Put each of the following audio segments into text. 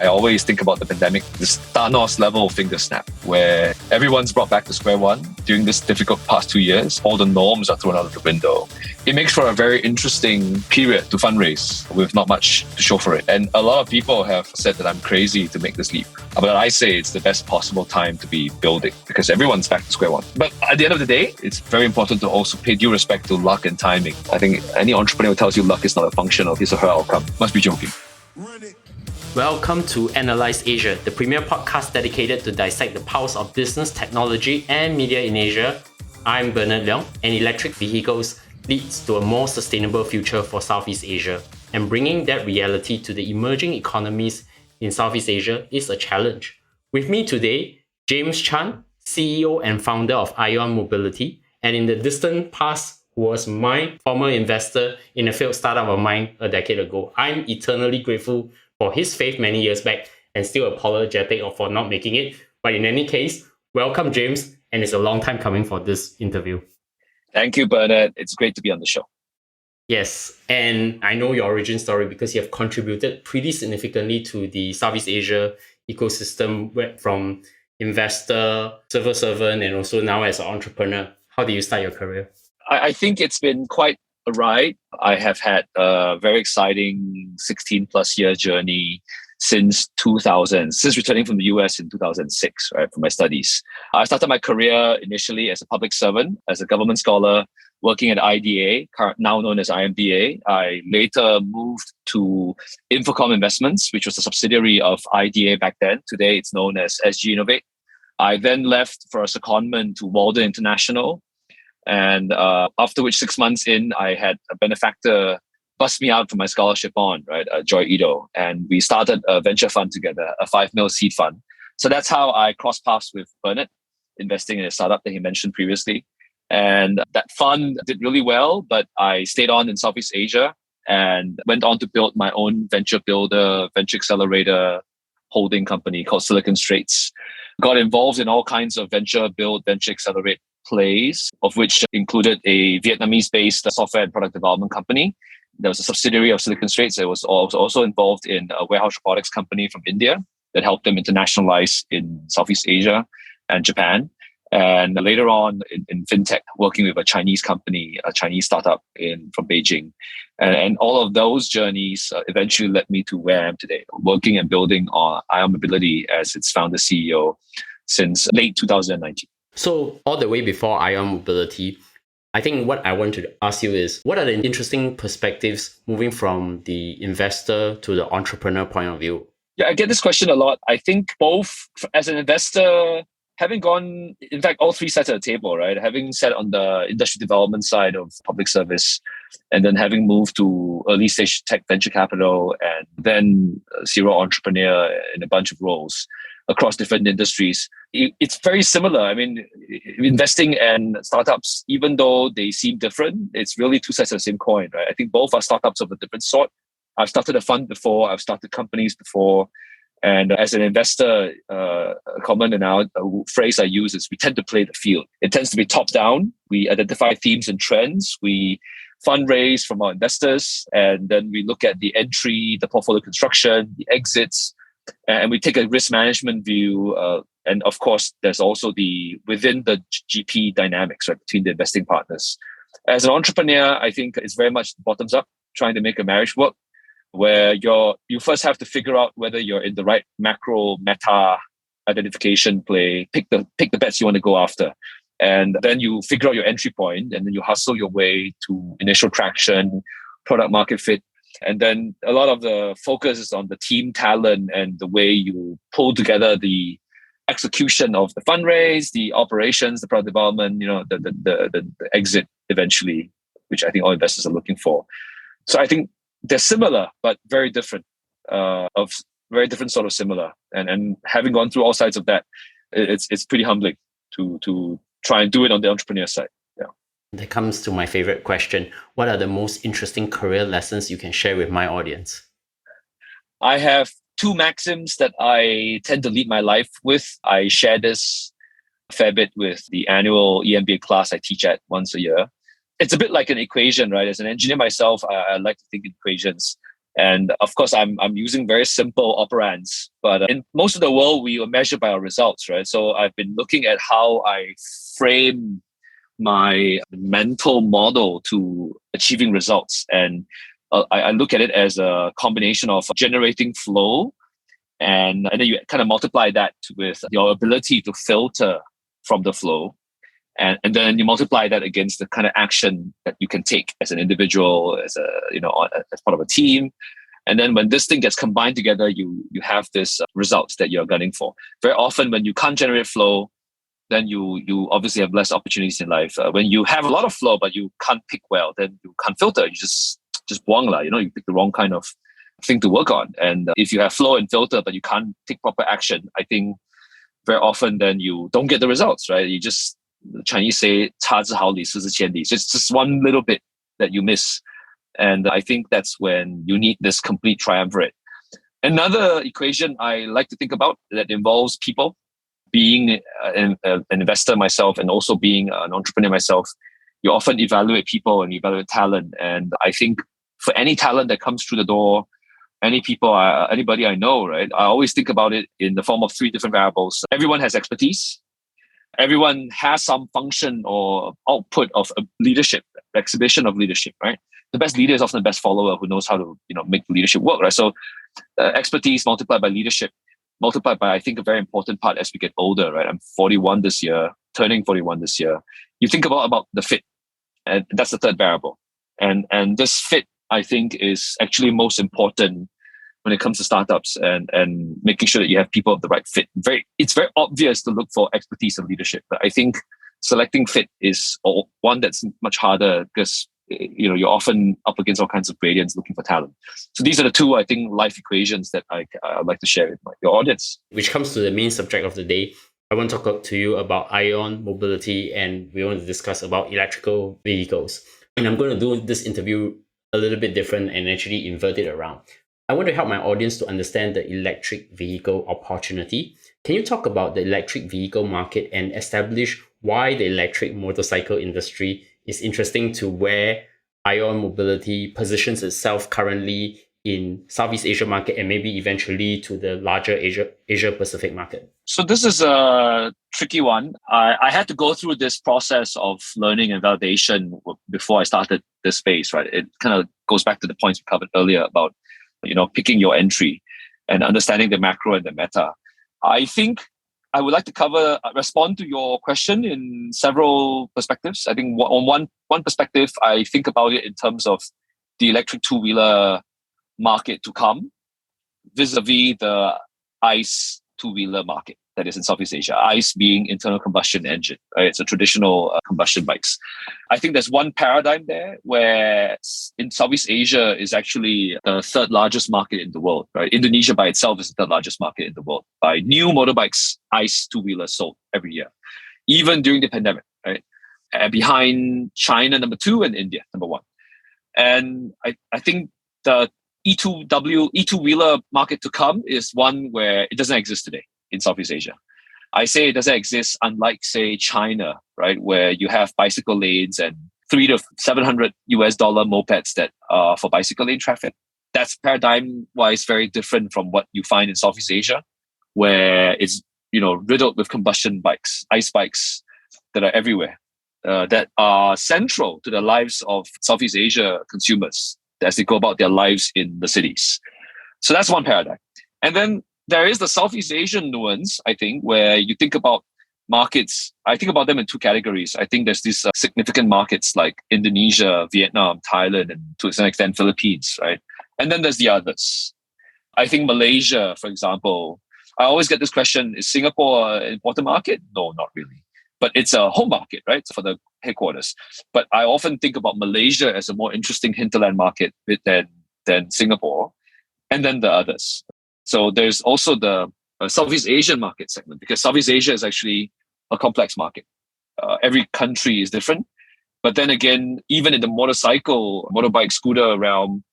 I always think about the pandemic, this Thanos level finger snap, where everyone's brought back to square one during this difficult past 2 years. All the norms are thrown out of the window. It makes for a very interesting period to fundraise with not much to show for it. And a lot of people have said that I'm crazy to make this leap. But I say it's the best possible time to be building because everyone's back to square one. But at the end of the day, it's very important to also pay due respect to luck and timing. I think any entrepreneur who tells you luck is not a function of his or her outcome must be joking. Welcome to Analyse Asia, the premier podcast dedicated to dissect the powers of business, technology, and media in Asia. I'm Bernard Leong, and electric vehicles leads to a more sustainable future for Southeast Asia. And bringing that reality to the emerging economies in Southeast Asia is a challenge. With me today, James Chan, CEO and founder of Ion Mobility, and in the distant past, who was my former investor in a failed startup of mine a decade ago. I'm eternally grateful for his faith many years back and still apologetic for not making it. But in any case, welcome, James. And it's a long time coming for this interview. Thank you, Bernard. It's great to be on the show. Yes. And I know your origin story because you have contributed pretty significantly to the Southeast Asia ecosystem from investor, civil servant, and also now as an entrepreneur. How did you start your career? I think it's been quite a ride. I have had a very exciting 16 plus year journey since 2000, since returning from the US in 2006, right, for my studies. I started my career initially as a public servant, as a government scholar, working at IDA, now known as IMDA. I later moved to Infocom Investments, which was a subsidiary of IDA back then. Today, it's known as SG Innovate. I then left for a secondment to Walden International. And after which 6 months in, I had a benefactor bust me out from my scholarship bond, right, Joy Ido. And we started a venture fund together, a 5 mil seed fund. So that's how I crossed paths with Bernard, investing in a startup that he mentioned previously. And that fund did really well, but I stayed on in Southeast Asia and went on to build my own venture builder, venture accelerator holding company called Silicon Straits. Got involved in all kinds of venture build, venture accelerate plays, of which included a Vietnamese-based software and product development company. There was a subsidiary of Silicon Straits that was also involved in a warehouse robotics company from India that helped them internationalize in Southeast Asia and Japan. And later on in fintech, working with a Chinese company, a Chinese startup from Beijing. And all of those journeys eventually led me to where I am today, working and building on Ion Mobility as its founder CEO since late 2019. So all the way before Ion Mobility, I think what I want to ask you is, what are the interesting perspectives moving from the investor to the entrepreneur point of view? Yeah, I get this question a lot. I think both as an investor, having gone, in fact, all three sides of the table, right? Having sat on the industry development side of public service, and then having moved to early stage tech venture capital, and then serial entrepreneur in a bunch of roles across different industries. It's very similar. I mean, investing and startups, even though they seem different, it's really two sides of the same coin, right? I think both are startups of a different sort. I've started a fund before, I've started companies before. And as an investor, a common phrase I use is we tend to play the field. It tends to be top down. We identify themes and trends. We fundraise from our investors. And then we look at the entry, the portfolio construction, the exits, and we take a risk management view. And of course, there's also within the GP dynamics, right, between the investing partners. As an entrepreneur, I think it's very much bottoms up, trying to make a marriage work, where you first have to figure out whether you're in the right macro meta identification play, pick the bets you want to go after. And then you figure out your entry point, and then you hustle your way to initial traction, product market fit. And then a lot of the focus is on the team talent and the way you pull together the execution of the fundraise, the operations, the product development, the exit eventually, which I think all investors are looking for. So I think they're similar, but very different, of very different sort of similar. And having gone through all sides of that, it's pretty humbling to try and do it on the entrepreneur side. Yeah. That comes to my favorite question. What are the most interesting career lessons you can share with my audience? I have two maxims that I tend to lead my life with. I share this a fair bit with the annual EMBA class I teach at once a year. It's a bit like an equation, right? As an engineer myself, I like to think in equations. And of course, I'm using very simple operands, but in most of the world, we are measured by our results, right? So I've been looking at how I frame my mental model to achieving results. And I look at it as a combination of generating flow, and then you kind of multiply that with your ability to filter from the flow. And then you multiply that against the kind of action that you can take as an individual, as as part of a team. And then when this thing gets combined together, you have this results that you're gunning for. Very often when you can't generate flow, then you obviously have less opportunities in life. When you have a lot of flow, but you can't pick well, then you can't filter. You just buang lah. You pick the wrong kind of thing to work on. And if you have flow and filter, but you can't take proper action, I think very often then you don't get the results, right? The Chinese say 差之毫厘，失之千里. So it's just one little bit that you miss. And I think that's when you need this complete triumvirate. Another equation I like to think about that involves people, being an investor myself and also being an entrepreneur myself, you often evaluate people and evaluate talent. And I think for any talent that comes through the door, anybody I know, right, I always think about it in the form of three different variables. Everyone has expertise. Everyone has some function or output of a leadership, exhibition of leadership, right? The best leader is often the best follower who knows how to, make leadership work, right? So expertise multiplied by leadership, multiplied by, I think, a very important part as we get older, right? I'm 41 this year, turning 41 this year. You think about the fit, and that's the third variable. And this fit, I think, is actually most important when it comes to startups and making sure that you have people of the right fit. It's very obvious to look for expertise and leadership, but I think selecting fit is one that's much harder because you're often up against all kinds of gradients looking for talent. So these are the two, I think, life equations that I'd like to share with your audience. Which comes to the main subject of the day. I want to talk to you about ion mobility, and we want to discuss about electrical vehicles. And I'm going to do this interview a little bit different and actually invert it around. I want to help my audience to understand the electric vehicle opportunity. Can you talk about the electric vehicle market and establish why the electric motorcycle industry is interesting to where ion mobility positions itself currently in Southeast Asia market and maybe eventually to the larger Asia Pacific market? So this is a tricky one. I had to go through this process of learning and validation before I started this space, right? It kind of goes back to the points we covered earlier about picking your entry and understanding the macro and the meta. I think I would like to respond to your question in several perspectives. I think on one perspective, I think about it in terms of the electric two-wheeler market to come vis-a-vis the ICE two-wheeler market that is in Southeast Asia. ICE being internal combustion engine, right? It's a traditional combustion bikes. I think there's one paradigm there where in Southeast Asia is actually the third largest market in the world, right? Indonesia by itself is the third largest market in the world by new motorbikes, ICE two-wheelers sold every year, even during the pandemic, right? Behind China, number 2, and India, number 1. And I think the E2-wheeler market to come is one where it doesn't exist today in Southeast Asia. I say it doesn't exist unlike, say, China, right, where you have bicycle lanes and $300 to $700 mopeds that are for bicycle lane traffic. That's paradigm-wise very different from what you find in Southeast Asia, where it's riddled with combustion bikes, ICE bikes that are everywhere, that are central to the lives of Southeast Asia consumers as they go about their lives in the cities. So that's one paradigm. And then there is the Southeast Asian nuance, I think, where you think about markets. I think about them in two categories. I think there's these significant markets like Indonesia, Vietnam, Thailand, and to some extent Philippines, right? And then there's the others. I think Malaysia, for example, I always get this question, is Singapore an important market? No, not really. But it's a home market, right, for the headquarters. But I often think about Malaysia as a more interesting hinterland market than Singapore, and then the others. So there's also the Southeast Asian market segment, because Southeast Asia is actually a complex market. Every country is different. But then again, even in the motorbike, scooter realm,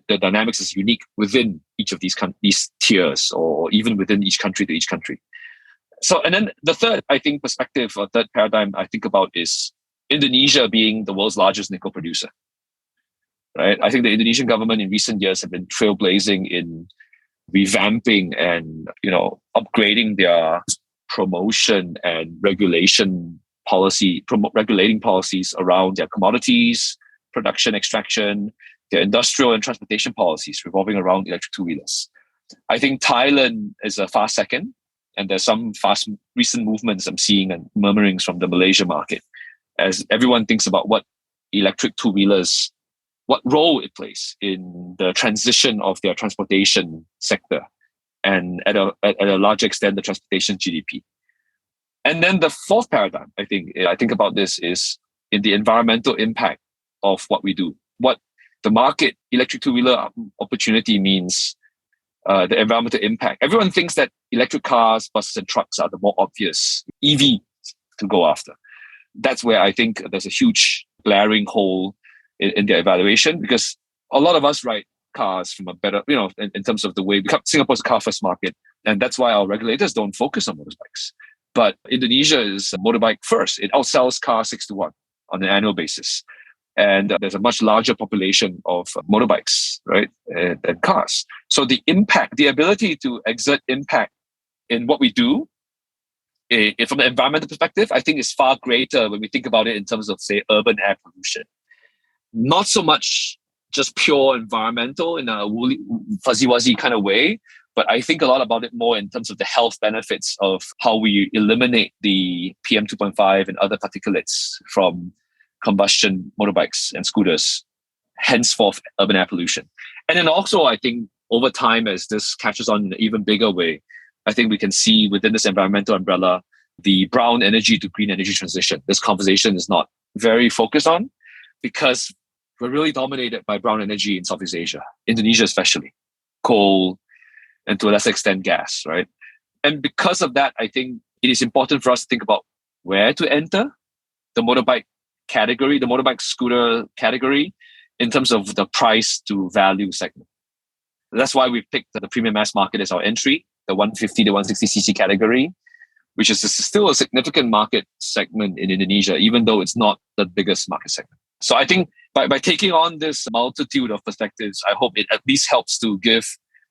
the dynamics is unique within each of these tiers, or even within each country to each country. So, and then the third, I think, perspective or third paradigm I think about is Indonesia being the world's largest nickel producer. right? I think the Indonesian government in recent years have been trailblazing in revamping and upgrading their promotion and regulating policies around their commodities, production, extraction, their industrial and transportation policies revolving around electric two-wheelers. I think Thailand is a far second, and there's some fast recent movements I'm seeing and murmurings from the Malaysia market as everyone thinks about what electric two-wheelers, what role it plays in the transition of their transportation sector, and at a large extent, the transportation GDP. And then the fourth paradigm, I think about this is in the environmental impact of what we do. What the market electric two-wheeler opportunity means, the environmental impact. Everyone thinks that electric cars, buses, and trucks are the more obvious EV to go after. That's where I think there's a huge glaring hole in their evaluation, because a lot of us ride cars from a better, in terms of the way Singapore's a car first market. And that's why our regulators don't focus on motorbikes. But Indonesia is motorbike first. It outsells cars 6-1 on an annual basis. And there's a much larger population of motorbikes, right, than cars. So the impact, the ability to exert impact in what we do, from an environmental perspective, I think is far greater when we think about it in terms of, say, urban air pollution. Not so much just pure environmental in a woolly, fuzzy-wuzzy kind of way, but I think a lot about it more in terms of the health benefits of how we eliminate the PM 2.5 and other particulates from combustion motorbikes and scooters, henceforth urban air pollution. And then also, I think over time, as this catches on in an even bigger way, I think we can see within this environmental umbrella, the brown energy to green energy transition. This conversation is not very focused on because we're really dominated by brown energy in Southeast Asia, Indonesia especially, coal, and to a lesser extent, gas, right? And because of that, I think it is important for us to think about where to enter the motorbike category, the motorbike scooter category, in terms of the price to value segment. That's why we picked the premium mass market as our entry, the 150 to 160cc category, which is still a significant market segment in Indonesia, even though it's not the biggest market segment. So I think by taking on this multitude of perspectives, I hope it at least helps to give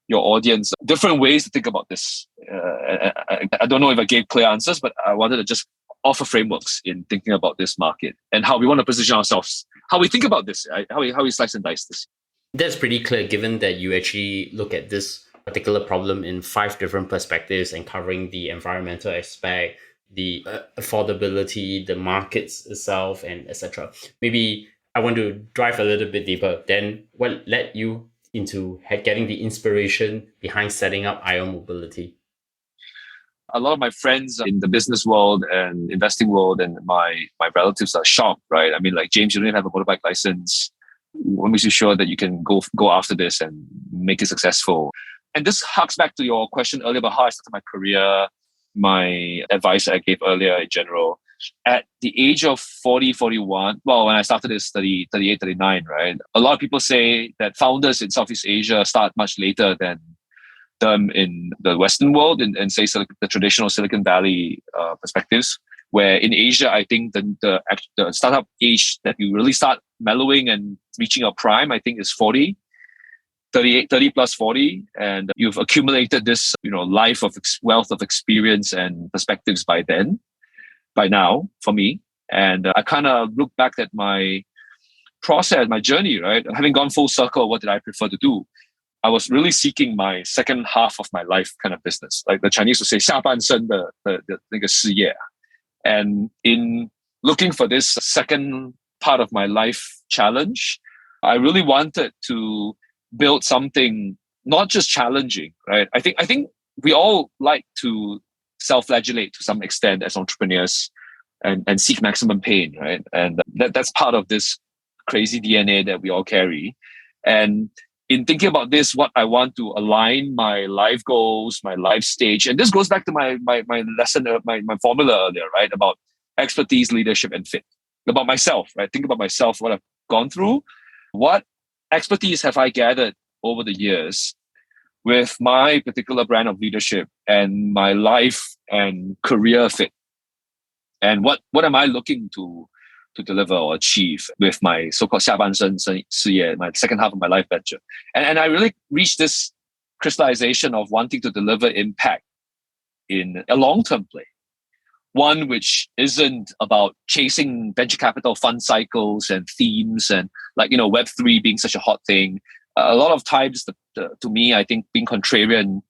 your audience different ways to think about this. I don't know if I gave clear answers, but I wanted to just offer frameworks in thinking about this market and how we want to position ourselves, how we think about this, right? how we slice and dice this. That's pretty clear, given that you actually look at this particular problem in 5 different perspectives and covering the environmental aspect, the affordability, the markets itself, and etc. Maybe I want to drive a little bit deeper. Then what led you into getting the inspiration behind setting up Ion Mobility? A lot of my friends in the business world and investing world and my relatives are shocked, right? I mean, like, James, you don't even have a motorbike license. What makes you sure that you can go after this and make it successful? And this harks back to your question earlier about how I started my career, my advice I gave earlier in general. At the age of 40, 41, well, when I started this 38, 39, right? A lot of people say that founders in Southeast Asia start much later than them in the Western world and say the traditional Silicon Valley perspectives, where in Asia, I think the startup age that you really start mellowing and reaching your prime, I think is 40, 30 plus 40. And you've accumulated this, life of wealth of experience and perspectives by now, for me. And I kind of look back at my process, my journey, right? Having gone full circle, what did I prefer to do? I was really seeking my second half of my life kind of business. Like the Chinese would say, 下半生的那个事业. And in looking for this second part of my life challenge, I really wanted to build something not just challenging, right? I think we all like to self-flagellate to some extent as entrepreneurs and seek maximum pain, right? And that's part of this crazy DNA that we all carry. And in thinking about this, what I want to align my life goals, my life stage, and this goes back to my lesson, my formula earlier, right? About expertise, leadership, and fit. About myself, right? Think about myself, what I've gone through. What expertise have I gathered over the years with my particular brand of leadership and my life and career fit? And what am I looking to to deliver or achieve with my so-called 下半身事业, my second half of my life venture. And I really reached this crystallization of wanting to deliver impact in a long-term play. One which isn't about chasing venture capital fund cycles and themes and Web3 being such a hot thing. A lot of times, to me, I think being contrarian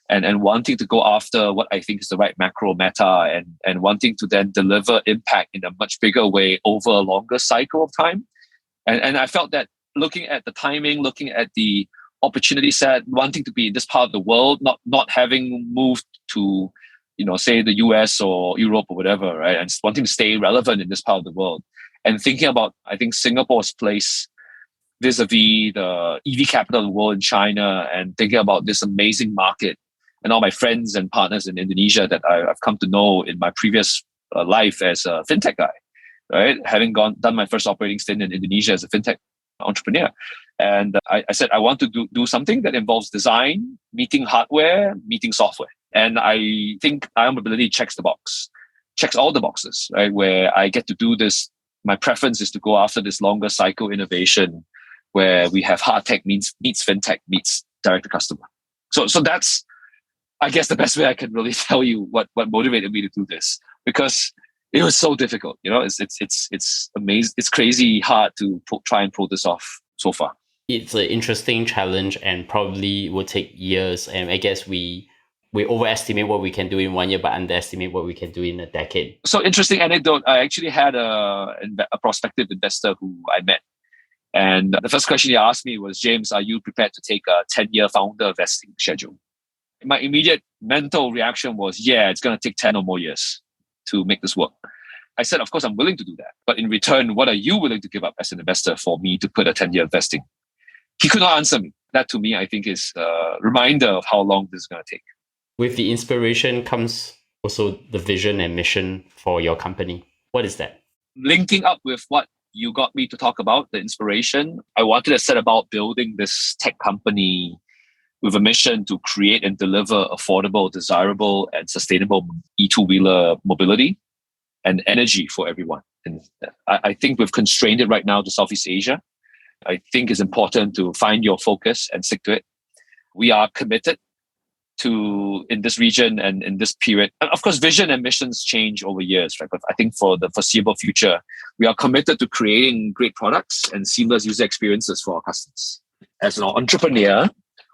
and wanting to go after what I think is the right macro meta and wanting to then deliver impact in a much bigger way over a longer cycle of time. And I felt that looking at the timing, looking at the opportunity set, wanting to be in this part of the world, not having moved to say the US or Europe or whatever, right? And wanting to stay relevant in this part of the world. And thinking about, I think, Singapore's place vis-a-vis the EV capital of the world in China, and thinking about this amazing market and all my friends and partners in Indonesia that I've come to know in my previous life as a fintech guy, right? Having done my first operating stint in Indonesia as a fintech entrepreneur. And I said, I want to do something that involves design, meeting hardware, meeting software. And I think ION Mobility checks all the boxes, right? Where I get to do this. My preference is to go after this longer cycle innovation where we have hard tech meets fintech, meets direct to customer. So that's, I guess, the best way I can really tell you what motivated me to do this, because it was so difficult. It's amazing. It's crazy hard to try and pull this off so far. It's an interesting challenge and probably will take years. And I guess we overestimate what we can do in 1 year, but underestimate what we can do in a decade. So interesting anecdote. I actually had a prospective investor who I met. And the first question he asked me was, James, are you prepared to take a 10-year founder vesting schedule? My immediate mental reaction was, yeah, it's going to take 10 or more years to make this work. I said, of course, I'm willing to do that. But in return, what are you willing to give up as an investor for me to put a 10-year vesting? He could not answer me. That to me, I think, is a reminder of how long this is going to take. With the inspiration comes also the vision and mission for your company. What is that? Linking up with what you got me to talk about, the inspiration, I wanted to set about building this tech company with a mission to create and deliver affordable, desirable, and sustainable e-two-wheeler mobility and energy for everyone. And I think we've constrained it right now to Southeast Asia. I think it's important to find your focus and stick to it. We are committed to, in this region and in this period. And of course, vision and missions change over years, right? But I think for the foreseeable future, we are committed to creating great products and seamless user experiences for our customers. As an entrepreneur,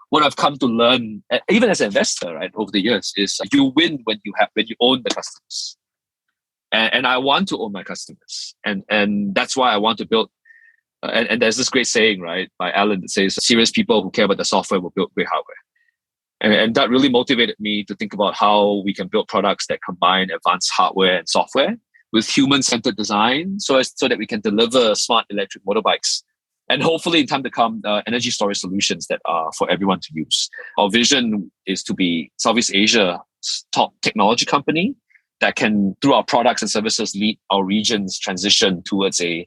what I've come to learn, even as an investor, right, over the years, is you win when you own the customers. And I want to own my customers. And that's why I want to build. And there's this great saying, right, by Alan that says, serious people who care about the software will build great hardware. And that really motivated me to think about how we can build products that combine advanced hardware and software with human-centered design so that we can deliver smart electric motorbikes. And hopefully in time to come, energy storage solutions that are for everyone to use. Our vision is to be Southeast Asia's top technology company that can, through our products and services, lead our region's transition towards a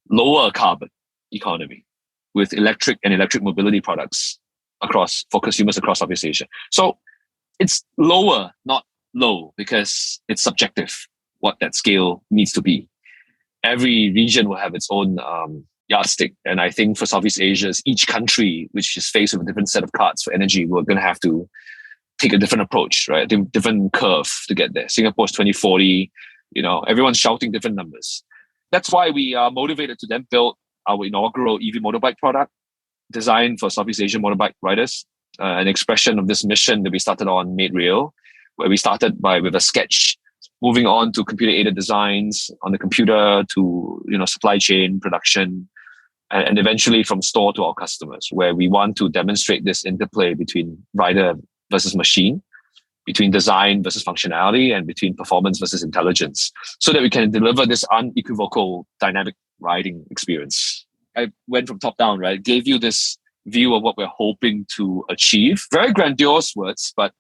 lower carbon economy with electric mobility products for consumers across Southeast Asia. So it's lower, not low, because it's subjective what that scale needs to be. Every region will have its own yardstick. And I think for Southeast Asia, each country which is faced with a different set of cards for energy, we're going to have to take a different approach, right? A different curve to get there. Singapore's 2040, everyone's shouting different numbers. That's why we are motivated to then build our inaugural EV motorbike product designed for Southeast Asian motorbike riders, an expression of this mission that we started on Made Real, where we started with a sketch, moving on to computer-aided designs on the computer to supply chain production, and eventually from store to our customers, where we want to demonstrate this interplay between rider versus machine, between design versus functionality, and between performance versus intelligence, so that we can deliver this unequivocal dynamic riding experience. I went from top down, right? Gave you this view of what we're hoping to achieve. Very grandiose words, but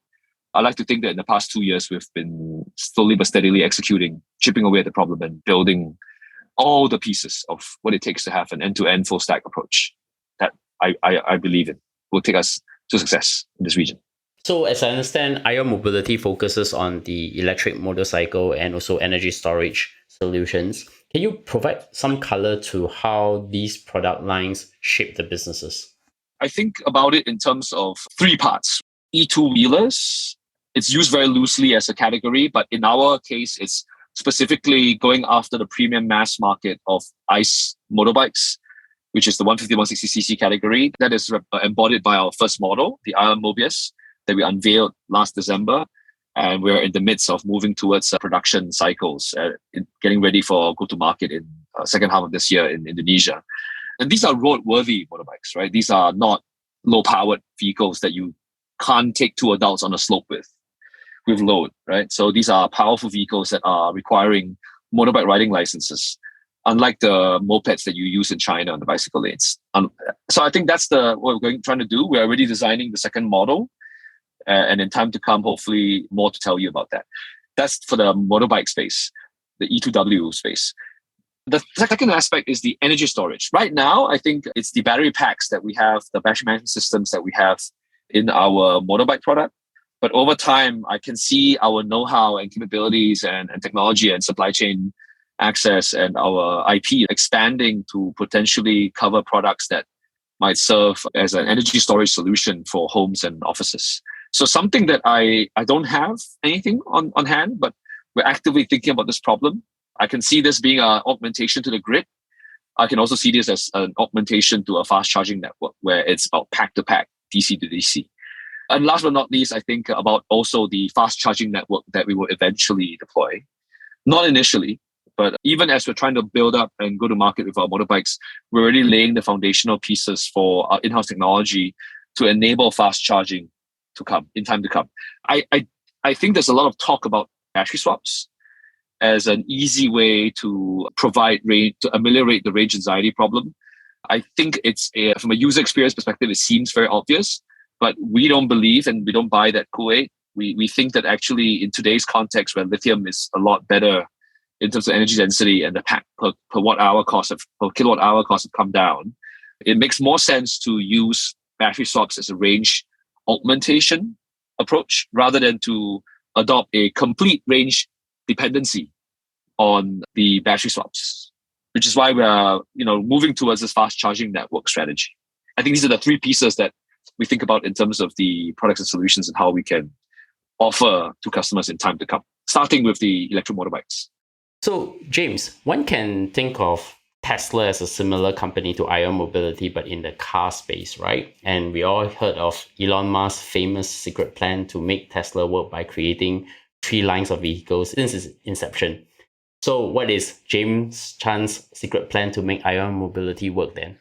I like to think that in the past 2 years, we've been slowly but steadily executing, chipping away at the problem and building all the pieces of what it takes to have an end-to-end full stack approach that I believe in will take us to success in this region. So as I understand, ION Mobility focuses on the electric motorcycle and also energy storage solutions. Can you provide some color to how these product lines shape the businesses? I think about it in terms of three parts. E2 wheelers, it's used very loosely as a category, but in our case, it's specifically going after the premium mass market of ICE motorbikes, which is the 150, 160cc category. That is embodied by our first model, the Ion Mobius, that we unveiled last December. And we're in the midst of moving towards production cycles, getting ready for go-to-market in second half of this year in Indonesia. And these are road-worthy motorbikes, right? These are not low-powered vehicles that you can't take two adults on a slope with load, right? So these are powerful vehicles that are requiring motorbike riding licenses, unlike the mopeds that you use in China on the bicycle lanes. So I think that's what we're trying to do. We're already designing the second model, and in time to come, hopefully more to tell you about that. That's for the motorbike space, the E2W space. The second aspect is the energy storage. Right now, I think it's the battery packs that we have, the battery management systems that we have in our motorbike product. But over time, I can see our know-how and capabilities and technology and supply chain access and our IP expanding to potentially cover products that might serve as an energy storage solution for homes and offices. So something that I don't have anything on hand, but we're actively thinking about this problem. I can see this being an augmentation to the grid. I can also see this as an augmentation to a fast charging network where it's about pack to pack, DC to DC. And last but not least, I think about also the fast charging network that we will eventually deploy. Not initially, but even as we're trying to build up and go to market with our motorbikes, we're already laying the foundational pieces for our in-house technology to enable fast charging to come in time to come. I think there's a lot of talk about battery swaps as an easy way to provide range, to ameliorate the range anxiety problem. I think from a user experience perspective, it seems very obvious, but we don't believe and we don't buy that Kool-Aid. We think that actually in today's context where lithium is a lot better in terms of energy density and the pack per kilowatt hour cost have come down, it makes more sense to use battery swaps as a range augmentation approach rather than to adopt a complete range dependency on the battery swaps, which is why we are moving towards this fast charging network strategy. I think these are the three pieces that we think about in terms of the products and solutions and how we can offer to customers in time to come, starting with the electric motorbikes. So, James, one can think of Tesla as a similar company to Ion Mobility, but in the car space, right? And we all heard of Elon Musk's famous secret plan to make Tesla work by creating 3 lines of vehicles since its inception. So what is James Chan's secret plan to make Ion Mobility work then?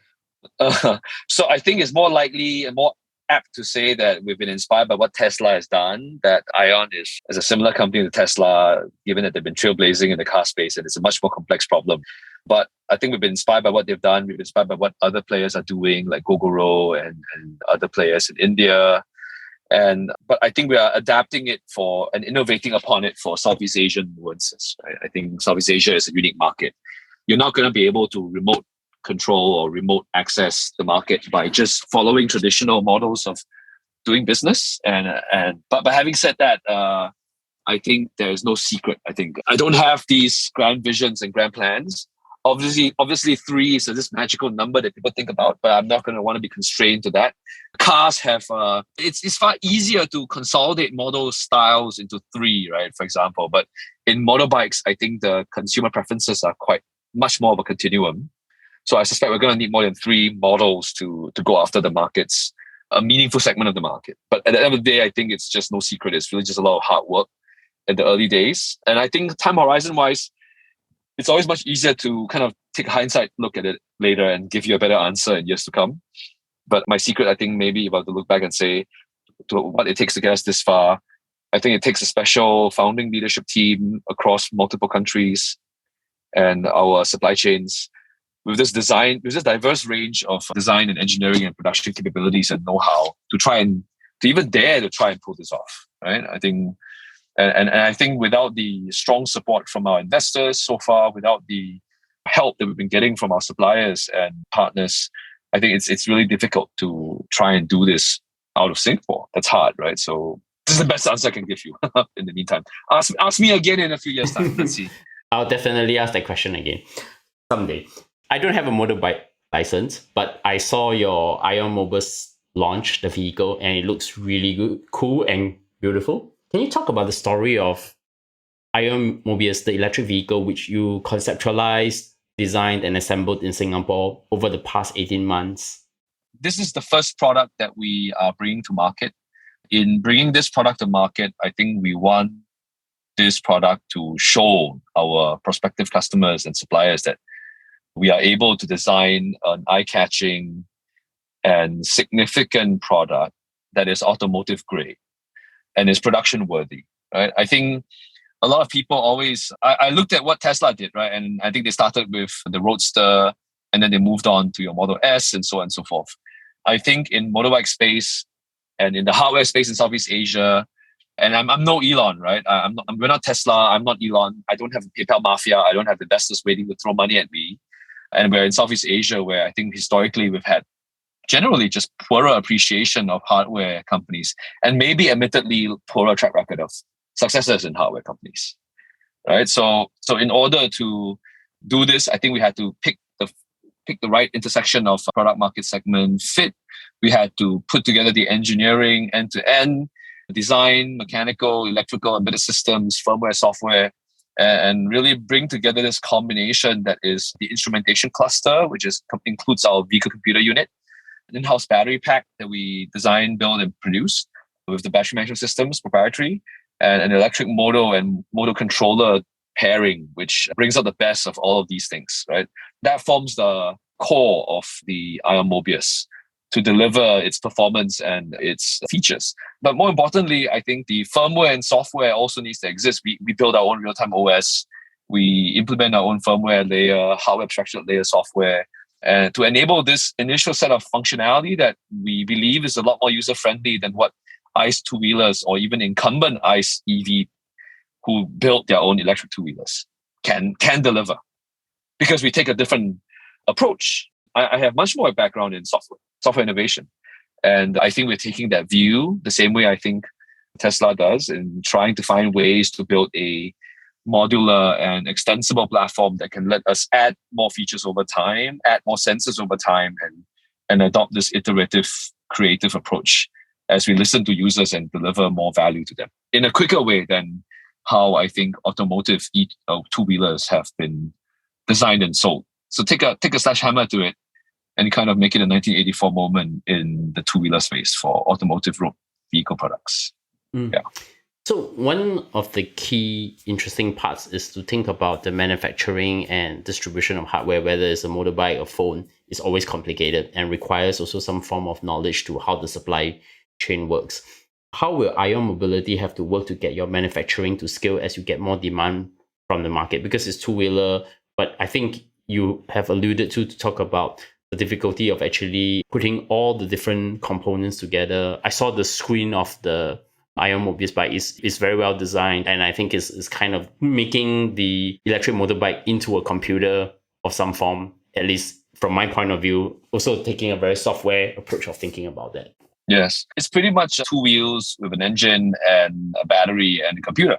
So I think it's more likely and more apt to say that we've been inspired by what Tesla has done, that Ion is as a similar company to Tesla, given that they've been trailblazing in the car space and it's a much more complex problem. But I think we've been inspired by what they've done. We've been inspired by what other players are doing, like Gogoro and other players in India. But I think we are adapting it and innovating upon it for Southeast Asian nuances. Right? I think Southeast Asia is a unique market. You're not going to be able to remote control or remote access the market by just following traditional models of doing business. But having said that, I think there is no secret. I think I don't have these grand visions and grand plans. Obviously 3 is this magical number that people think about, but I'm not going to want to be constrained to that. Cars have, it's far easier to consolidate model styles into 3, right? For example, but in motorbikes, I think the consumer preferences are quite much more of a continuum. So I suspect we're going to need more than 3 models to go after the markets, a meaningful segment of the market. But at the end of the day, I think it's just no secret. It's really just a lot of hard work in the early days. And I think time horizon wise, it's always much easier to kind of take a hindsight look at it later and give you a better answer in years to come. But my secret, I think maybe if I have to look back and say to what it takes to get us this far, I think it takes a special founding leadership team across multiple countries and our supply chains with this diverse range of design and engineering and production capabilities and know-how to even dare to try and pull this off, right? I think, and I think without the strong support from our investors so far, without the help that we've been getting from our suppliers and partners, I think it's really difficult to try and do this out of Singapore. That's hard, right? So this is the best answer I can give you in the meantime. Ask me again in a few years' time. Let's see. I'll definitely ask that question again someday. I don't have a motorbike license, but I saw your Ion Mobius launch the vehicle and it looks really good, cool and beautiful. Can you talk about the story of Ion Mobius, the electric vehicle which you conceptualized, designed and assembled in Singapore over the past 18 months? This is the first product that we are bringing to market. In bringing this product to market, I think we want this product to show our prospective customers and suppliers that we are able to design an eye-catching and significant product that is automotive grade and is production worthy. Right? I think a lot of people always, I looked at what Tesla did, right? And I think they started with the Roadster and then they moved on to your Model S and so on and so forth. I think in motorbike space and in the hardware space in Southeast Asia, and I'm no Elon, right? We're not Tesla. I'm not Elon. I don't have a PayPal mafia. I don't have investors waiting to throw money at me. And we're in Southeast Asia, where I think historically we've had generally just poorer appreciation of hardware companies, and maybe admittedly poorer track record of successes in hardware companies, right? So in order to do this, I think we had to pick the right intersection of product market segment fit. We had to put together the engineering end to end, design, mechanical, electrical, embedded systems, firmware, software, and really bring together this combination that is the instrumentation cluster, which includes our vehicle computer unit, an in-house battery pack that we design, build, and produce with the battery management systems, proprietary, and an electric motor and motor controller pairing, which brings out the best of all of these things, right? That forms the core of the Ion Mobius to deliver its performance and its features. But more importantly, I think the firmware and software also needs to exist. We build our own real-time OS. We implement our own firmware layer, hardware abstraction layer software, and to enable this initial set of functionality that we believe is a lot more user-friendly than what ICE two-wheelers or even incumbent ICE EV who built their own electric two-wheelers can deliver. Because we take a different approach. I have much more background in software innovation. And I think we're taking that view the same way I think Tesla does in trying to find ways to build a modular and extensible platform that can let us add more features over time, add more sensors over time, and adopt this iterative, creative approach as we listen to users and deliver more value to them in a quicker way than how I think automotive two-wheelers have been designed and sold. So take a sledgehammer to it and kind of make it a 1984 moment in the two-wheeler space for automotive road vehicle products. Yeah. So one of the key interesting parts is to think about the manufacturing and distribution of hardware, whether it's a motorbike or phone, is always complicated and requires also some form of knowledge to how the supply chain works. How will Ion Mobility have to work to get your manufacturing to scale as you get more demand from the market? Because it's two-wheeler, but I think you have alluded to talk about the difficulty of actually putting all the different components together. I saw the screen of the Ion Mobius bike is very well designed, and I think is kind of making the electric motorbike into a computer of some form, at least from my point of view, also taking a very software approach of thinking about that. Yes, it's pretty much two wheels with an engine and a battery and a computer.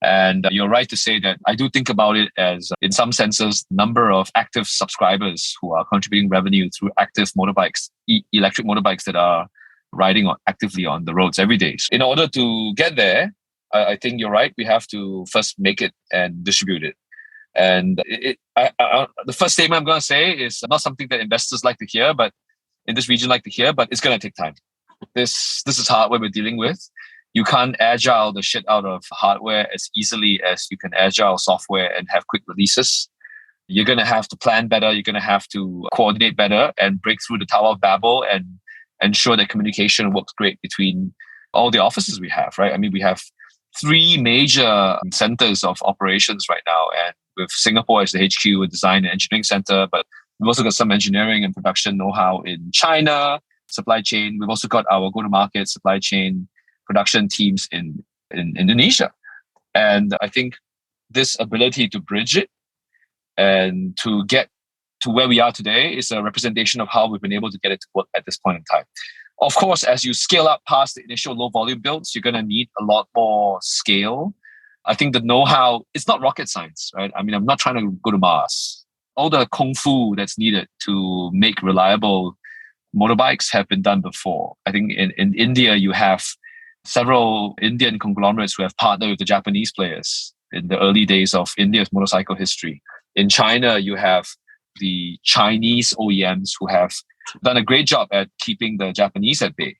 And you're right to say that I do think about it as, in some senses, number of active subscribers who are contributing revenue through active motorbikes, electric motorbikes that are riding actively on the roads every day. So in order to get there, I think you're right. We have to first make it and distribute it. And the first statement I'm going to say is not something that investors like to hear, but in this region like to hear, but it's going to take time. This is hardware we're dealing with. You can't agile the shit out of hardware as easily as you can agile software and have quick releases. You're going to have to plan better. You're going to have to coordinate better and break through the Tower of Babel and ensure that communication works great between all the offices we have, right? I mean, we have 3 major centers of operations right now, and with Singapore as the HQ, a design and engineering center, but we've also got some engineering and production know-how in China, supply chain. We've also got our go-to-market supply chain production teams in Indonesia. And I think this ability to bridge it and to get to where we are today is a representation of how we've been able to get it to work at this point in time. Of course, as you scale up past the initial low volume builds, you're going to need a lot more scale I think the know-how, it's not rocket science, right? I mean, I'm not trying to go to Mars. All the kung fu that's needed to make reliable motorbikes have been done before. I think in India, you have several Indian conglomerates who have partnered with the Japanese players in the early days of India's motorcycle history. In China, you have the Chinese OEMs who have done a great job at keeping the Japanese at bay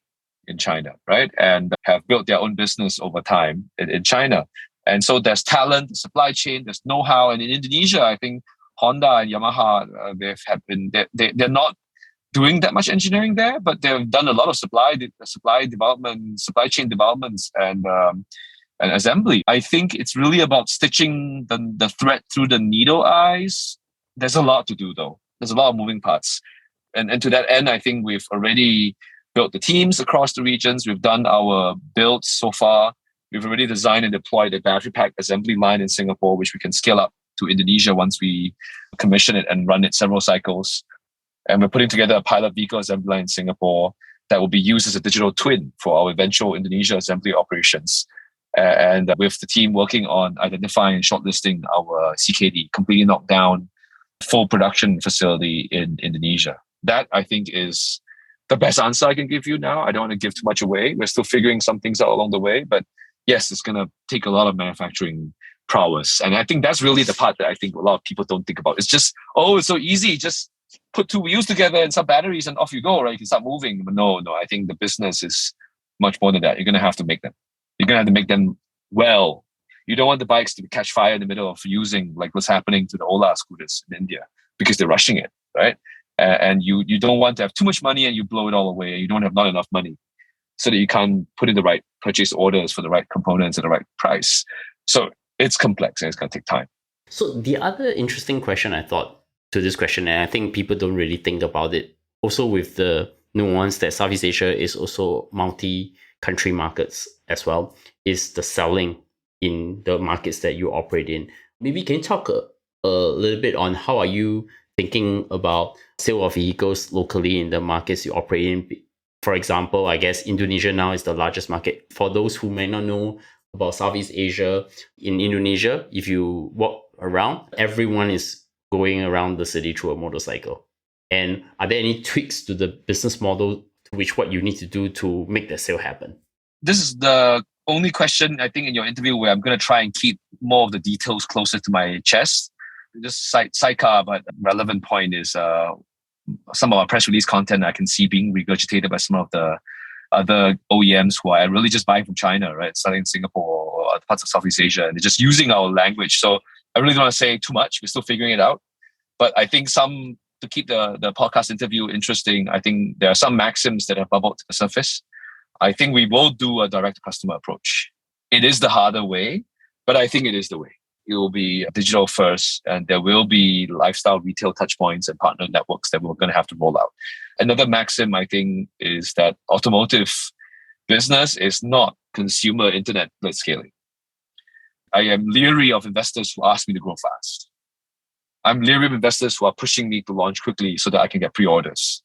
in China, right? And have built their own business over time in China. And so there's talent, supply chain, there's know-how. And in Indonesia, I think Honda and Yamaha, they're not doing that much engineering there, but they've done a lot of supply development, supply chain developments, and assembly. I think it's really about stitching the thread through the needle eyes. There's a lot to do, though. There's a lot of moving parts. And to that end, I think we've already built the teams across the regions. We've done our builds so far. We've already designed and deployed a battery pack assembly line in Singapore, which we can scale up to Indonesia once we commission it and run it several cycles. And we're putting together a pilot vehicle assembly line in Singapore that will be used as a digital twin for our eventual Indonesia assembly operations. And with the team working on identifying and shortlisting our CKD, completely knocked down full production facility in Indonesia. That, I think, is the best answer I can give you now. I don't want to give too much away. We're still figuring some things out along the way. But yes, it's going to take a lot of manufacturing prowess. And I think that's really the part that I think a lot of people don't think about. It's just, it's so easy. Just put two wheels together and some batteries and off you go, right? You can start moving. But no, I think the business is much more than that. You're going to have to make them. You're going to have to make them well. You don't want the bikes to catch fire in the middle of using, like what's happening to the Ola scooters in India, because they're rushing it, right? And you don't want to have too much money and you blow it all away. You don't have not enough money so that you can't put in the right purchase orders for the right components at the right price. So it's complex and it's going to take time. So the other interesting question I thought to this question, and I think people don't really think about it, also with the nuance that Southeast Asia is also multi-country markets as well, is the selling in the markets that you operate in. Maybe can you talk a little bit on how are you thinking about sale of vehicles locally in the markets you operate in? For example, I guess Indonesia now is the largest market. For those who may not know about Southeast Asia, in Indonesia, if you walk around, everyone is going around the city through a motorcycle. And are there any tweaks to the business model to which what you need to do to make the sale happen? This is the only question, I think, in your interview where I'm going to try and keep more of the details closer to my chest. Just sidecar, but relevant point is some of our press release content I can see being regurgitated by some of the other OEMs who are really just buying from China, right? Starting in Singapore or other parts of Southeast Asia, and they're just using our language. So I really don't want to say too much. We're still figuring it out. But I think to keep the podcast interview interesting, I think there are some maxims that have bubbled to the surface. I think we will do a direct customer approach. It is the harder way, but I think it is the way. It will be digital first, and there will be lifestyle retail touchpoints and partner networks that we're going to have to roll out. Another maxim, I think, is that automotive business is not consumer internet blitzscaling. I am leery of investors who ask me to grow fast. I'm leery of investors who are pushing me to launch quickly so that I can get pre-orders.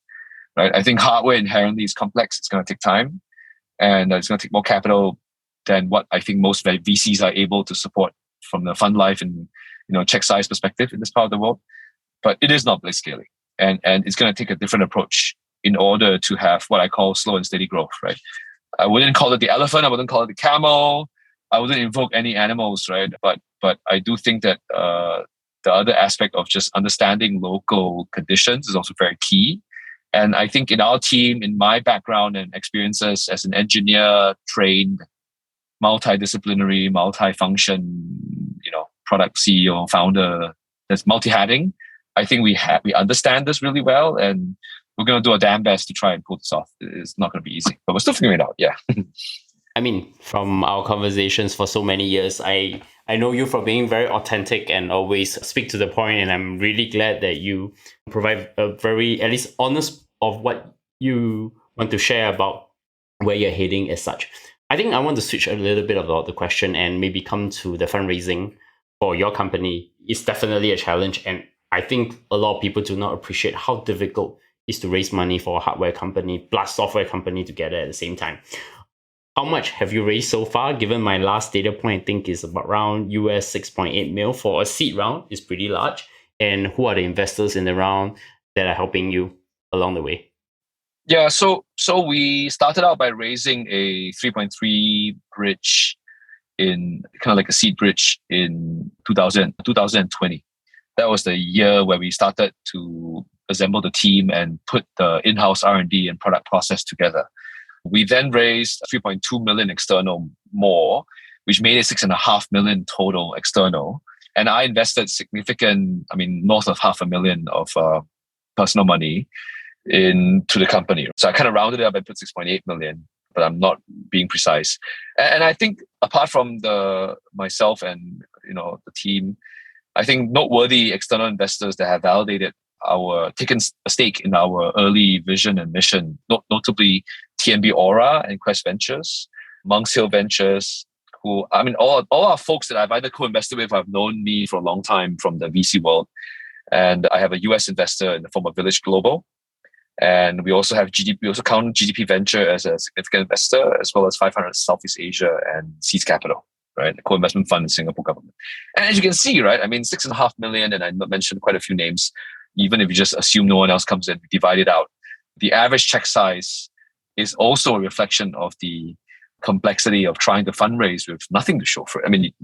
Right? I think hardware inherently is complex. It's going to take time, and it's going to take more capital than what I think most VCs are able to support from the fund life and check size perspective in this part of the world. But it is not blitzscaling, and it's going to take a different approach in order to have what I call slow and steady growth. Right? I wouldn't call it the elephant. I wouldn't call it the camel. I wouldn't invoke any animals. Right? But I do think that the other aspect of just understanding local conditions is also very key. And I think in our team, in my background and experiences as an engineer, trained, multidisciplinary, multi-function, product CEO, founder, that's multi-hatting, I think we understand this really well, and we're going to do our damn best to try and pull this off. It's not going to be easy, but we're still figuring it out. Yeah. I mean, from our conversations for so many years, I know you for being very authentic and always speak to the point, and I'm really glad that you provide a very, at least, honest of what you want to share about where you're heading as such. I think I want to switch a little bit about the question and maybe come to the fundraising for your company. It's definitely a challenge, and I think a lot of people do not appreciate how difficult it is to raise money for a hardware company plus software company together at the same time. How much have you raised so far? Given my last data point, I think is about around US 6.8 mil for a seed round. It's pretty large. And who are the investors in the round that are helping you along the way? Yeah, so we started out by raising a 3.3 bridge in kind of like a seed bridge in 2020. That was the year where we started to assemble the team and put the in-house R&D and product process together. We then raised 3.2 million external more, which made it 6.5 million total external. And I invested significant, north of 500,000 of personal money into the company. So I kind of rounded it up and put 6.8 million, but I'm not being precise. And I think apart from myself and the team, I think noteworthy external investors that have taken a stake in our early vision and mission, notably TNB Aura and Quest Ventures, Monks Hill Ventures, all our folks that I've either co-invested with have known me for a long time from the VC world. And I have a US investor in the form of Village Global. And we also have we also count GDP Venture as a significant investor, as well as 500 Southeast Asia and Seeds Capital, right? The co-investment fund in Singapore government. And as you can see, right, 6.5 million, and I mentioned quite a few names. Even if you just assume no one else comes in, we divide it out. The average check size is also a reflection of the complexity of trying to fundraise with nothing to show for it.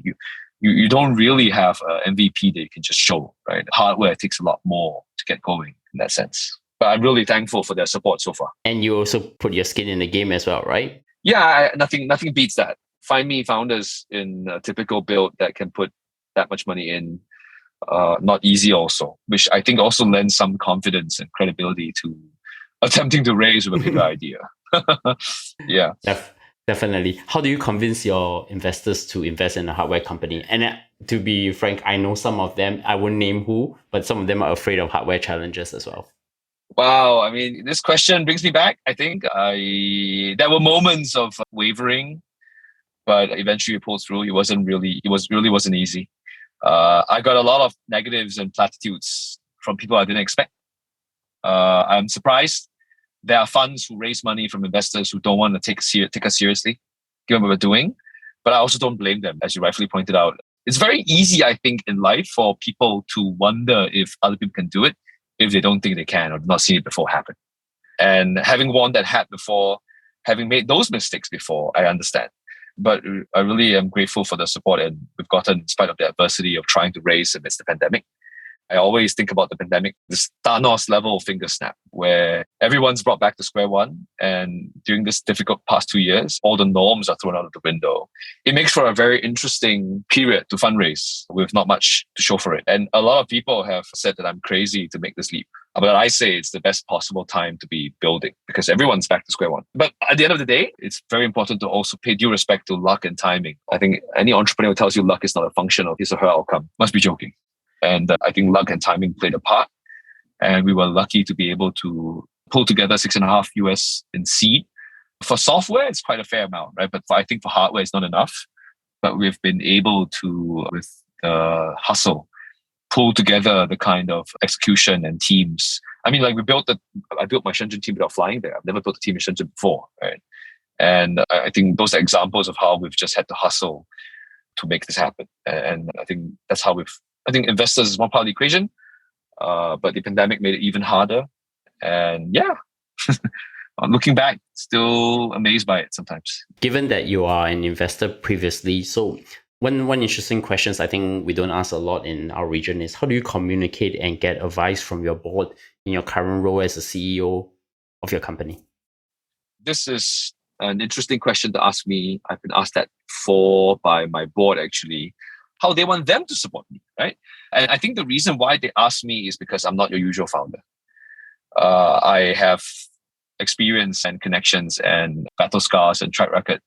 You don't really have an MVP that you can just show, right? Hardware takes a lot more to get going in that sense. But I'm really thankful for their support so far. And you also put your skin in the game as well, right? Yeah, nothing beats that. Find me founders in a typical build that can put that much money in. Not easy also, which I think also lends some confidence and credibility to attempting to raise with a bigger idea. Yeah. Definitely. How do you convince your investors to invest in a hardware company? And to be frank, I know some of them, I won't name who, but some of them are afraid of hardware challenges as well. Wow. This question brings me back. I think there were moments of wavering, but eventually it pulled through. It really wasn't easy. I got a lot of negatives and platitudes from people I didn't expect. I'm surprised there are funds who raise money from investors who don't want to take us seriously, given what we're doing. But I also don't blame them, as you rightfully pointed out. It's very easy, I think, in life for people to wonder if other people can do it if they don't think they can or not seen it before happen. And having worn that hat before, having made those mistakes before, I understand. But I really am grateful for the support and we've gotten in spite of the adversity of trying to raise amidst the pandemic. I always think about the pandemic, this Thanos level finger snap, where everyone's brought back to square one. And during this difficult past 2 years, all the norms are thrown out of the window. It makes for a very interesting period to fundraise with not much to show for it. And a lot of people have said that I'm crazy to make this leap. But I say it's the best possible time to be building because everyone's back to square one. But at the end of the day, it's very important to also pay due respect to luck and timing. I think any entrepreneur who tells you luck is not a function of his or her outcome must be joking. And I think luck and timing played a part. And we were lucky to be able to pull together 6.5 US in seed. For software, it's quite a fair amount, right? But I think for hardware, it's not enough. But we've been able to, with the hustle, pull together the kind of execution and teams. I built my Shenzhen team without flying there. I've never built a team in Shenzhen before, right? And I think those are examples of how we've just had to hustle to make this happen. And I think that's how I think investors is one part of the equation, but the pandemic made it even harder. And yeah, looking back, still amazed by it sometimes. Given that you are an investor previously, so one interesting question I think we don't ask a lot in our region is how do you communicate and get advice from your board in your current role as a CEO of your company? This is an interesting question to ask me. I've been asked that before by my board, actually, how they want them to support me, right? And I think the reason why they ask me is because I'm not your usual founder. I have experience and connections and battle scars and track record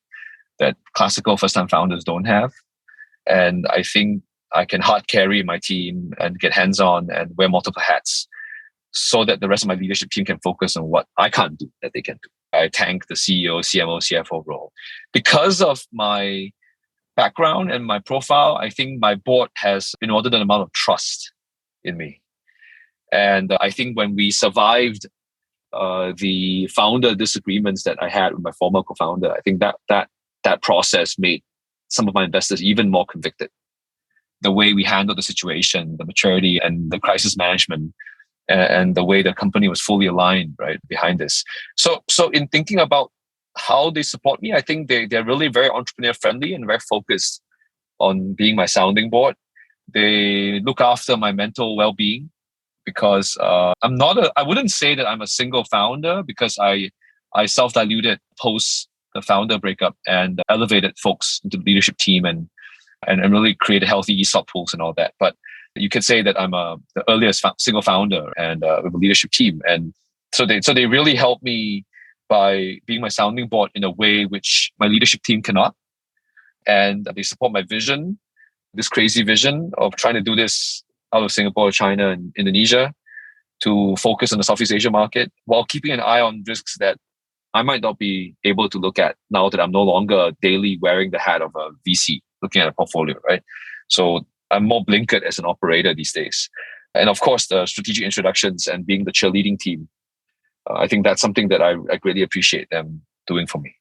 that classical first-time founders don't have. And I think I can hard carry my team and get hands-on and wear multiple hats so that the rest of my leadership team can focus on what I can't do that they can do. I thank the CEO, CMO, CFO role. Because of my background and my profile, I think my board has an inordinate amount of trust in me. And I think when we survived the founder disagreements that I had with my former co-founder, I think that process made some of my investors even more convicted. The way we handled the situation, the maturity and the crisis management, and the way the company was fully aligned right behind this. So in thinking about how they support me, I think they're really very entrepreneur friendly and very focused on being my sounding board. They look after my mental well-being because I wouldn't say that I'm a single founder, because I self-diluted post the founder breakup and elevated folks into the leadership team and really created healthy ESOP pools and all that. But you could say that I'm the earliest single founder and with a leadership team. And so they really helped me by being my sounding board in a way which my leadership team cannot. And they support my vision, this crazy vision of trying to do this out of Singapore, China, and Indonesia, to focus on the Southeast Asia market while keeping an eye on risks that I might not be able to look at now that I'm no longer daily wearing the hat of a VC, looking at a portfolio, right? So I'm more blinkered as an operator these days. And of course, the strategic introductions and being the cheerleading team, I think that's something that I greatly appreciate them doing for me.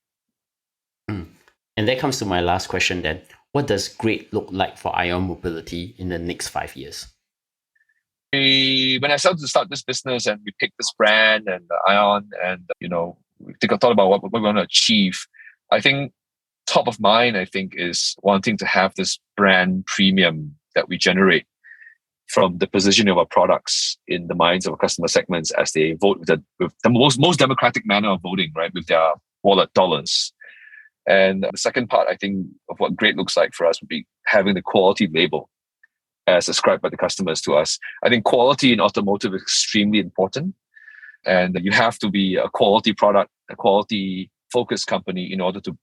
And that comes to my last question then. What does great look like for Ion Mobility in the next 5 years? When I started to start this business and we picked this brand and Ion, and we thought about what we want to achieve, I think top of mind, I think, is wanting to have this brand premium that we generate from the positioning of our products in the minds of our customer segments as they vote with the most democratic manner of voting, right, with their wallet dollars. And the second part, I think, of what great looks like for us would be having the quality label as ascribed by the customers to us. I think quality in automotive is extremely important. And you have to be a quality product, a quality focused company in order to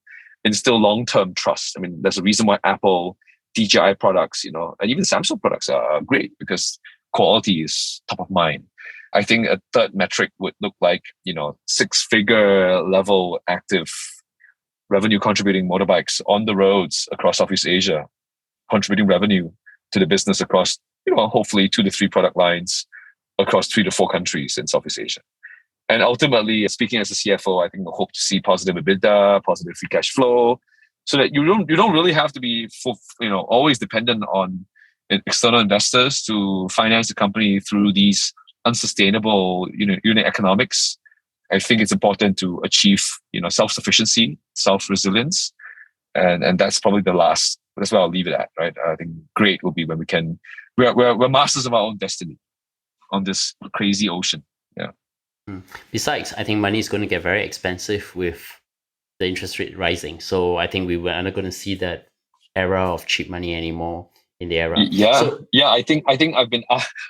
instill long-term trust. I mean, there's a reason why Apple, DJI products, and even Samsung products are great, because quality is top of mind. I think a third metric would look like, 6-figure level active revenue contributing motorbikes on the roads across Southeast Asia, contributing revenue to the business across, hopefully 2 to 3 product lines across 3 to 4 countries in Southeast Asia. And ultimately, speaking as a CFO, I think we hope to see positive EBITDA, positive free cash flow, so that you don't really have to be always dependent on external investors to finance the company through these unsustainable unit economics. I think it's important to achieve self-sufficiency, self-resilience, and that's probably the last. That's where I'll leave it at, right? I think great will be when we're masters of our own destiny on this crazy ocean. Yeah. Besides, I think money is going to get very expensive with the interest rate rising. So I think we're not going to see that era of cheap money anymore in the era. I think I've been.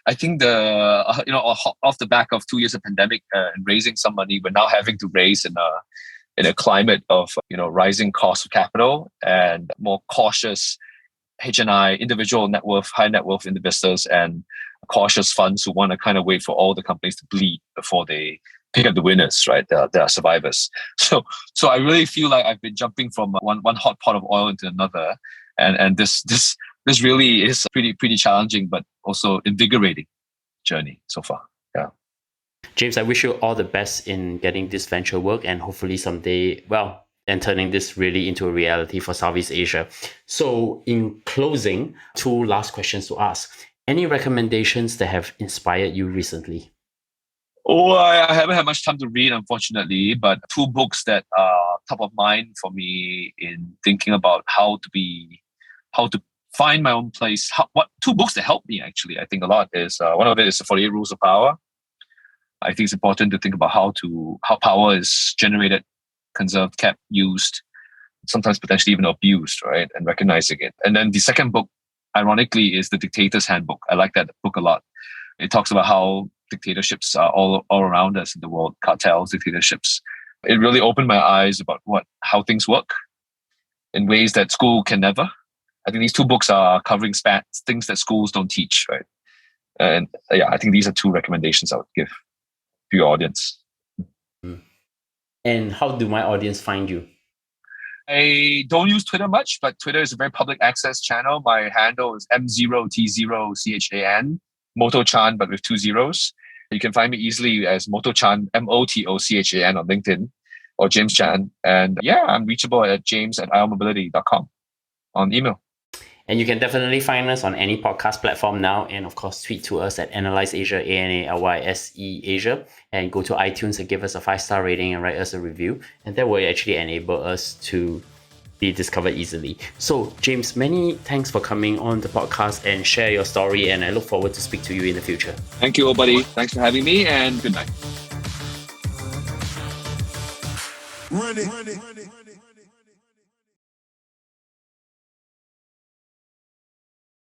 I think off the back of 2 years of pandemic and raising some money, we're now having to raise in a climate of rising cost of capital and more cautious H&I, individual net worth, high net worth investors, and cautious funds who want to kind of wait for all the companies to bleed before they pick up the winners, right? They are survivors. So I really feel like I've been jumping from one hot pot of oil into another, and this really is a pretty challenging but also invigorating journey so far. Yeah. James, I wish you all the best in getting this venture work, and hopefully someday, and turning this really into a reality for Southeast Asia. So in closing, 2 last questions to ask. Any recommendations that have inspired you recently? Oh, I haven't had much time to read, unfortunately, but 2 books that are top of mind for me in thinking about how to find my own place. 2 books that helped me, actually, I think a lot is, one of it is The 48 Rules of Power. I think it's important to think about how power is generated, conserved, kept, used, sometimes potentially even abused, right? And recognizing it. And then the second book, ironically, is The Dictator's Handbook. I like that book a lot. It talks about how dictatorships are all around us in the world, cartels, dictatorships. It really opened my eyes about how things work in ways that school can never. I think these 2 books are covering things that schools don't teach, right? And I think these are 2 recommendations I would give to your audience. And how do my audience find you? I don't use Twitter much, but Twitter is a very public access channel. My handle is M0T0CHAN, Moto-chan, but with 2 zeros. You can find me easily as Motochan, Motochan on LinkedIn, or James Chan. And yeah, I'm reachable at james@iomobility.com on email. And you can definitely find us on any podcast platform now. And of course, tweet to us at Analyse Asia, Analyse Asia. And go to iTunes and give us a 5-star rating and write us a review. And that will actually enable us to be discovered easily. So, James, many thanks for coming on the podcast and share your story. And I look forward to speak to you in the future. Thank you, buddy. Thanks for having me, and good night. Run it.